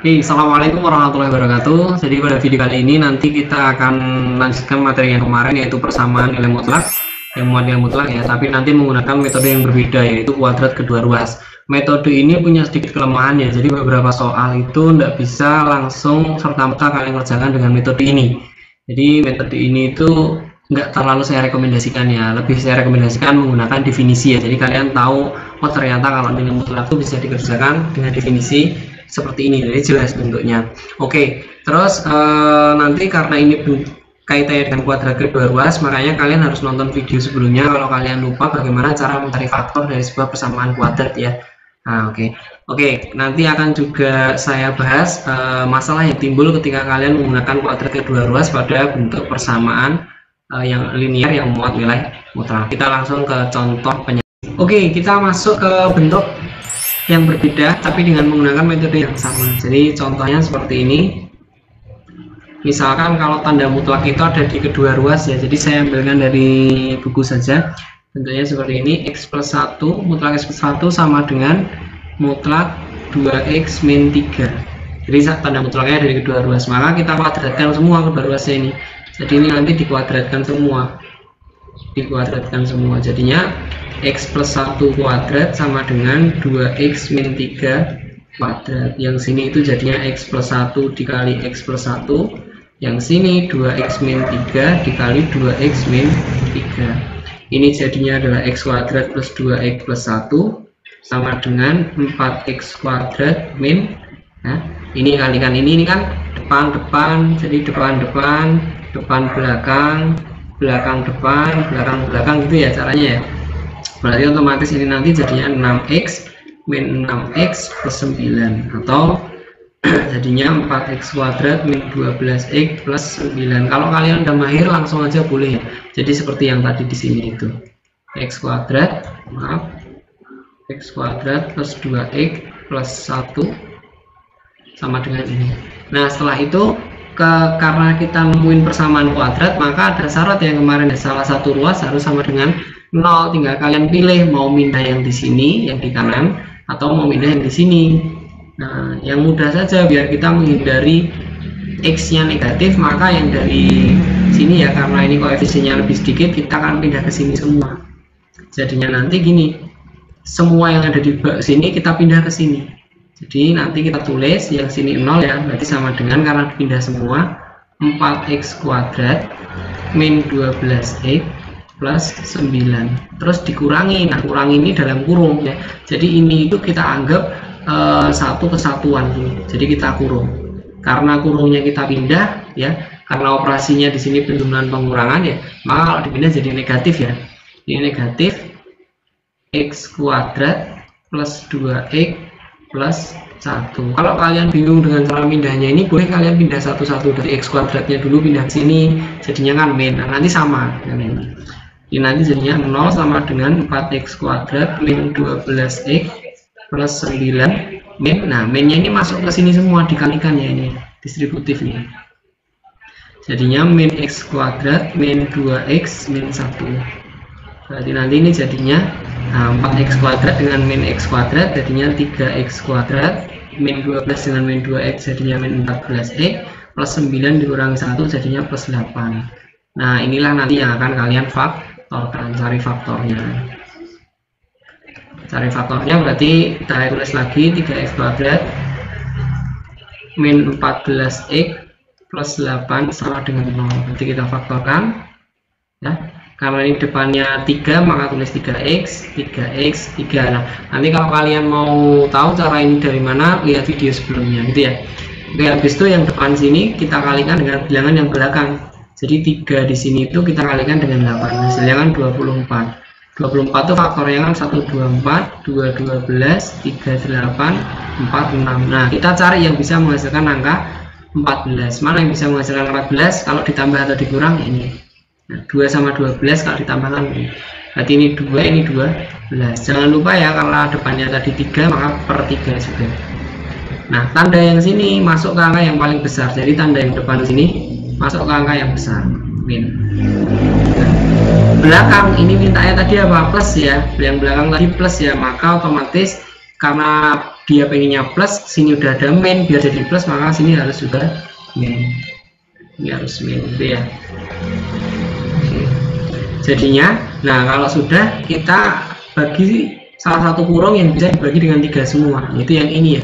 Oke, assalamualaikum warahmatullahi wabarakatuh. Jadi pada video kali ini nanti kita akan lanjutkan materi yang kemarin, yaitu persamaan nilai mutlak, yang muat nilai mutlak ya, tapi nanti menggunakan metode yang berbeda, yaitu kuadrat kedua ruas. Metode ini punya sedikit kelemahan ya, jadi beberapa soal itu tidak bisa langsung serta-merta kalian kerjakan dengan metode ini. Jadi metode ini itu nggak terlalu saya rekomendasikan ya, lebih saya rekomendasikan menggunakan definisi ya. Jadi kalian tahu, oh ternyata kalau nilai mutlak itu bisa dikerjakan dengan definisi seperti ini, jadi jelas bentuknya. Oke, terus nanti karena ini kaitannya dengan kuadrat kedua ruas, makanya kalian harus nonton video sebelumnya kalau kalian lupa bagaimana cara mencari faktor dari sebuah persamaan kuadrat ya. Nah, oke, nanti akan juga saya bahas masalah yang timbul ketika kalian menggunakan kuadrat kedua ruas pada bentuk persamaan yang linear yang muat nilai mutlak. Kita langsung ke contoh penyampaian. Oke, kita masuk ke bentuk yang berbeda tapi dengan menggunakan metode yang sama. Jadi contohnya seperti ini. Misalkan kalau tanda mutlak itu ada di kedua ruas ya, jadi saya ambilkan dari buku saja. Bentuknya seperti ini, x plus 1, mutlak x plus 1 sama dengan mutlak 2x min 3. Jadi tanda mutlaknya dari kedua ruas, maka kita kuadratkan semua kedua ruasnya ini. Jadi ini nanti dikuadratkan semua, jadinya x plus 1 kuadrat sama dengan 2x min 3 kuadrat. Yang sini itu jadinya x plus 1 dikali x plus 1, yang sini 2x min 3 dikali 2x min 3. Ini jadinya adalah x kuadrat plus 2x plus 1 sama dengan 4x kuadrat min, nah ini kalikan ini kan depan, jadi depan belakang, belakang depan, belakang gitu ya caranya ya. Berarti otomatis ini nanti jadinya 6x min 6x plus 9, atau jadinya 4x kuadrat min 12x plus 9. Kalau kalian udah mahir langsung aja boleh ya. Jadi seperti yang tadi di sini itu, x kuadrat, x kuadrat plus 2x plus 1 sama dengan ini. Nah setelah itu karena kita nemuin persamaan kuadrat, maka ada syarat yang kemarin ya, salah satu ruas harus sama dengan 0. Tinggal kalian pilih mau pindah yang di sini, yang di kanan, atau mau pindah yang di sini. Nah yang mudah saja biar kita menghindari x nya negatif, maka yang dari sini ya, karena ini koefisiennya lebih sedikit, kita akan pindah ke sini semua. Jadinya nanti gini, semua yang ada di sini kita pindah ke sini. Jadi nanti kita tulis yang sini 0 ya, berarti sama dengan, karena pindah semua, 4x kuadrat min 12x plus 9, terus dikurangi. Nah kurangi ini dalam kurung ya, jadi ini itu kita anggap satu kesatuan ini, jadi kita kurung. Karena kurungnya kita pindah ya, karena operasinya di sini penjumlahan pengurangan ya, maka kalau dipindah jadi negatif ya. Ini negatif x kuadrat plus 2x plus 1. Kalau kalian bingung dengan cara pindahnya ini, boleh kalian pindah satu-satu, dari x kuadratnya dulu pindah ke sini, jadinya kan min. Nah, nanti sama dengan ini nanti jadinya 0 sama dengan 4x kuadrat min 12x plus 9 min. Nah minnya ini masuk ke sini semua, dikalikan ya, ini distributif nih, jadinya min x kuadrat min 2x min 1. Berarti nanti ini jadinya 4x kuadrat dengan min x kuadrat jadinya 3x kuadrat, min 12 dengan min 2x jadinya min 14x, plus 9 dikurangi 1 jadinya plus 8. Nah inilah nanti yang akan kalian faktorkan, cari faktornya. Berarti kita tulis lagi 3x kuadrat min 14x plus 8 sama dengan 0. Nanti kita faktorkan ya. Karena ini depannya 3, maka tulis 3x. Nah, nanti kalau kalian mau tahu cara ini dari mana, lihat video sebelumnya gitu ya. Oke, habis itu yang depan sini kita kalikan dengan bilangan yang belakang. Jadi 3 di sini itu kita kalikan dengan 8, hasilnya kan 24. 24 itu faktornya kan 124, 2 12, 3 8, 4 6. Nah, kita cari yang bisa menghasilkan angka 14. Mana yang bisa menghasilkan 14 kalau ditambah atau dikurang ini. Nah, 2 sama 12 kalau ditambahkan ini. Berarti ini 2, ini 12. Jangan lupa ya, kalau depannya tadi 3 maka per 3 juga. Nah, tanda yang sini masuk ke angka yang paling besar. Jadi tanda yang depan sini masuk ke angka yang besar, min. Belakang ini mintanya tadi apa? Plus ya. Yang belakang tadi plus ya, maka otomatis karena dia pengennya plus, sini udah ada min, biar jadi plus maka sini harus juga min. Ini harus min gitu ya. Oke. Jadinya, nah kalau sudah kita bagi salah satu kurung yang bisa dibagi dengan 3 semua, itu yang ini ya.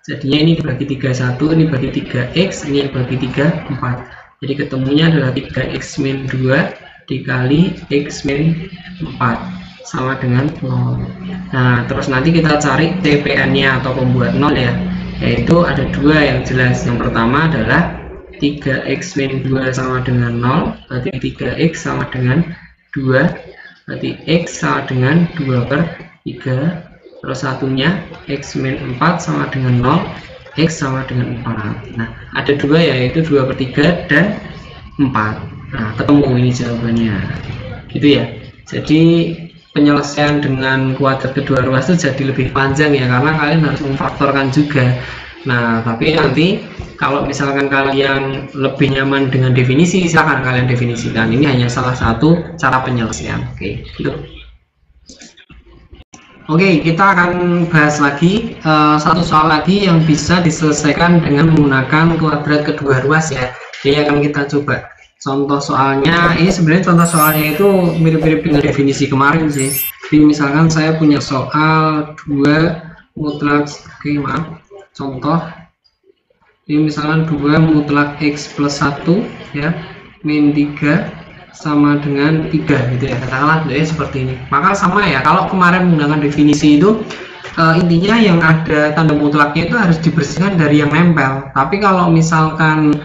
Jadinya ini dibagi 3, 1, ini bagi 3x, ini bagi 3, 4. Jadi ketemunya adalah 3x min 2 dikali x min 4 sama dengan 0. Nah, terus nanti kita cari TPN-nya atau pembuat 0 ya. Yaitu ada 2 yang jelas. Yang pertama adalah 3x min 2 sama dengan 0, berarti 3x sama dengan 2, berarti x sama dengan 2/3. Terus satunya x min 4 sama dengan 0, x sama dengan 4. Nah, ada 2 yaitu 2/3 dan 4. Nah, ketemu ini jawabannya. Gitu ya. Jadi penyelesaian dengan kuadrat kedua ruas itu jadi lebih panjang ya, karena kalian harus memfaktorkan juga. Nah, tapi nanti kalau misalkan kalian lebih nyaman dengan definisi, silahkan kalian definisikan. Ini hanya salah satu cara penyelesaian. Oke, gitu. Oke, kita akan bahas lagi satu soal lagi yang bisa diselesaikan dengan menggunakan kuadrat kedua ruas ya. Jadi akan kita coba contoh soalnya. Ini sebenarnya contoh soalnya itu mirip-mirip dengan definisi kemarin sih. Jadi misalkan saya punya soal 2 mutlak, oke maaf, contoh ini misalkan 2 mutlak x plus 1 ya min 3 sama dengan 3 gitu ya, katakanlah ya seperti ini. Maka sama ya, kalau kemarin menggunakan definisi itu intinya yang ada tanda mutlaknya itu harus dibersihkan dari yang nempel. Tapi kalau misalkan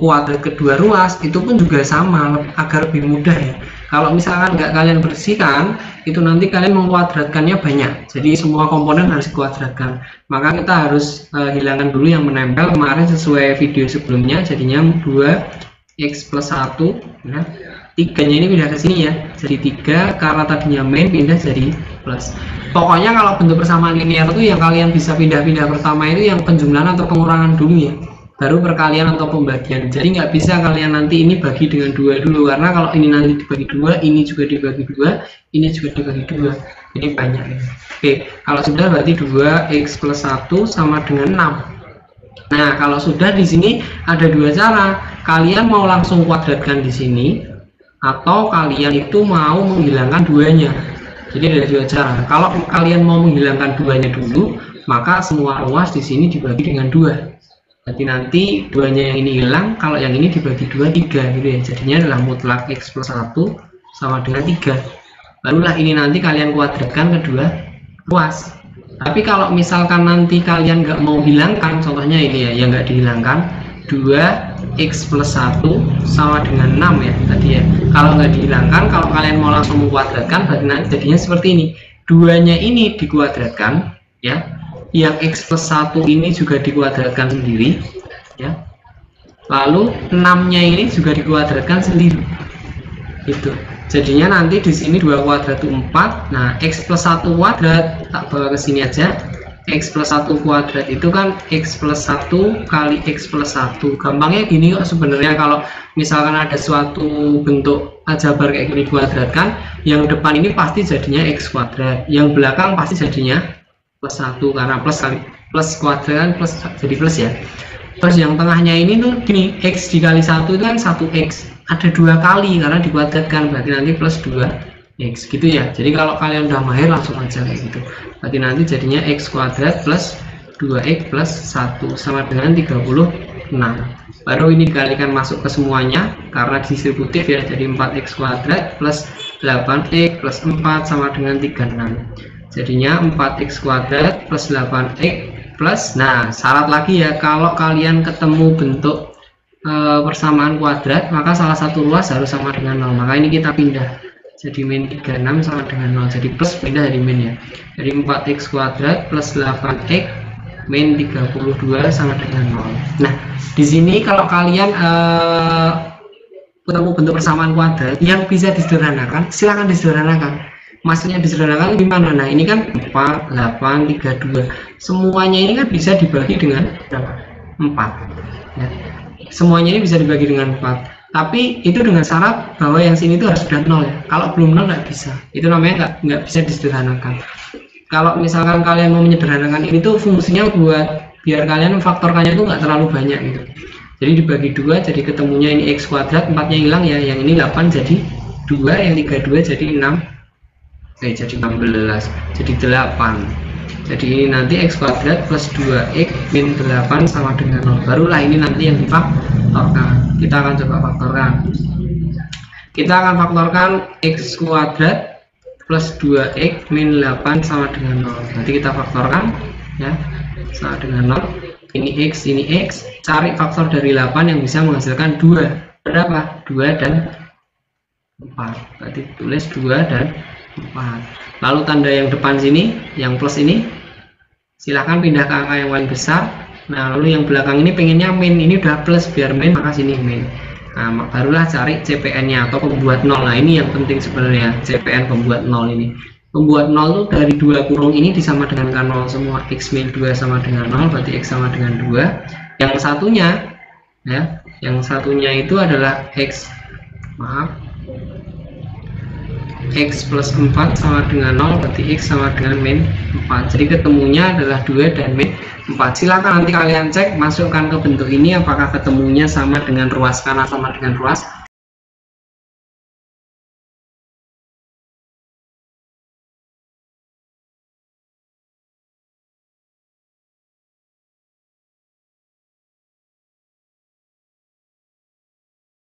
kuadrat kedua ruas itu pun juga sama, agar lebih mudah ya. Kalau misalkan nggak kalian bersihkan, itu nanti kalian mengkuadratkannya banyak, jadi semua komponen harus dikuadratkan. Maka kita harus hilangkan dulu yang menempel kemarin sesuai video sebelumnya. Jadinya 2x plus 1 ya. 3-nya ini pindah ke sini ya, jadi 3 karena tadinya min pindah jadi plus. Pokoknya kalau bentuk persamaan linear itu yang kalian bisa pindah-pindah pertama itu yang penjumlahan atau pengurangan dulu ya, baru perkalian atau pembagian. Jadi nggak bisa kalian nanti ini bagi dengan 2 dulu, karena kalau ini nanti dibagi 2, ini juga dibagi 2, ini juga dibagi 2, jadi banyak ya. Oke, kalau sudah berarti 2x plus 1 sama dengan 6. Nah, kalau sudah di sini ada 2 cara. Kalian mau langsung kuadratkan di sini, atau kalian itu mau menghilangkan 2-nya. Jadi ada 2 cara. Kalau kalian mau menghilangkan 2-nya dulu, maka semua ruas di sini dibagi dengan 2. Berarti nanti 2-nya yang ini hilang, kalau yang ini dibagi 2, 3 gitu ya. Jadinya adalah mutlak x plus 1 sama dengan 3. Barulah ini nanti kalian kuadratkan kedua ruas. Tapi kalau misalkan nanti kalian nggak mau hilangkan, contohnya ini ya, yang nggak dihilangkan, 2x plus 1 sama dengan 6 ya tadi ya. Kalau nggak dihilangkan, kalau kalian mau langsung mengkuadratkan, berarti nanti jadinya seperti ini. 2-nya ini dikuadratkan ya, yang x plus 1 ini juga dikuadratkan sendiri ya, lalu 6-nya ini juga dikuadratkan sendiri itu. Jadinya nanti di sini 2 kuadrat itu 4. Nah, x plus 1 kuadrat tak bawa ke sini aja. X plus 1 kuadrat itu kan x plus 1 kali x plus 1. Gampangnya gini kok sebenarnya, kalau misalkan ada suatu bentuk aljabar kayak gini kuadratkan, yang depan ini pasti jadinya x kuadrat, yang belakang pasti jadinya plus 1, karena plus kali plus kuadrat kan plus jadi plus ya. Terus yang tengahnya ini tuh gini, x dikali 1 itu kan 1x, ada 2 kali karena dikuadratkan, berarti nanti plus 2x gitu ya. Jadi kalau kalian udah mahir langsung aja kayak gitu. Berarti nanti jadinya x kuadrat plus 2x plus 1 sama dengan 36. Baru ini dikalikan masuk ke semuanya karena distributif ya, jadi 4x kuadrat plus 8x plus 4 sama dengan 36. Jadinya 4x kuadrat plus 8x plus, nah syarat lagi ya, kalau kalian ketemu bentuk persamaan kuadrat, maka salah satu ruas harus sama dengan 0. Maka ini kita pindah, jadi min 36 sama dengan 0, jadi plus pindah dari min ya. Jadi 4x kuadrat plus 8x min 32 sama dengan 0. Nah, di sini kalau kalian ketemu bentuk persamaan kuadrat yang bisa disederhanakan, silahkan disederhanakan. Maksudnya disederhanakan gimana? Nah, ini kan 4, 8, 32. Semuanya ini kan bisa dibagi dengan berapa? 4. Ya. Semuanya ini bisa dibagi dengan 4. Tapi itu dengan syarat bahwa yang sini itu harus sudah 0 ya. Kalau belum 0 nggak bisa. Itu namanya nggak bisa disederhanakan. kalau misalkan kalian mau menyederhanakan ini tuh fungsinya buat biar kalian memfaktorkannya itu nggak terlalu banyak gitu. Jadi dibagi 2, jadi ketemunya ini x kuadrat, 4-nya hilang ya, yang ini 8 jadi 2, yang 32 jadi 6, jadi 16, jadi 8. Jadi nanti x kuadrat plus 2x min 8 sama dengan 0. Barulah ini nanti yang difaktorkan. Kita akan coba faktorkan. Kita akan faktorkan x kuadrat plus 2x min 8 sama dengan 0. Nanti kita faktorkan ya, sama dengan 0. Ini x, cari faktor dari 8 yang bisa menghasilkan 2. Berapa? 2 dan 4. Berarti tulis 2 dan 4. Lalu tanda yang depan sini, yang plus ini, silahkan pindah ke angka yang paling besar. Nah, lalu yang belakang ini pengennya min, ini udah plus, biar min maka sini min. Nah, barulah cari CPN-nya atau pembuat 0. Nah, ini yang penting sebenarnya, CPN pembuat 0 ini. Pembuat 0 itu dari 2 kurung ini disama dengan 0 semua. X min 2 sama dengan 0, berarti x sama dengan 2. Yang satunya ya, yang satunya itu adalah x plus 4 sama dengan 0, berarti x sama dengan min 4. Jadi ketemunya adalah 2 dan min 4. Silakan nanti kalian cek, masukkan ke bentuk ini apakah ketemunya sama dengan ruas kanan sama dengan ruas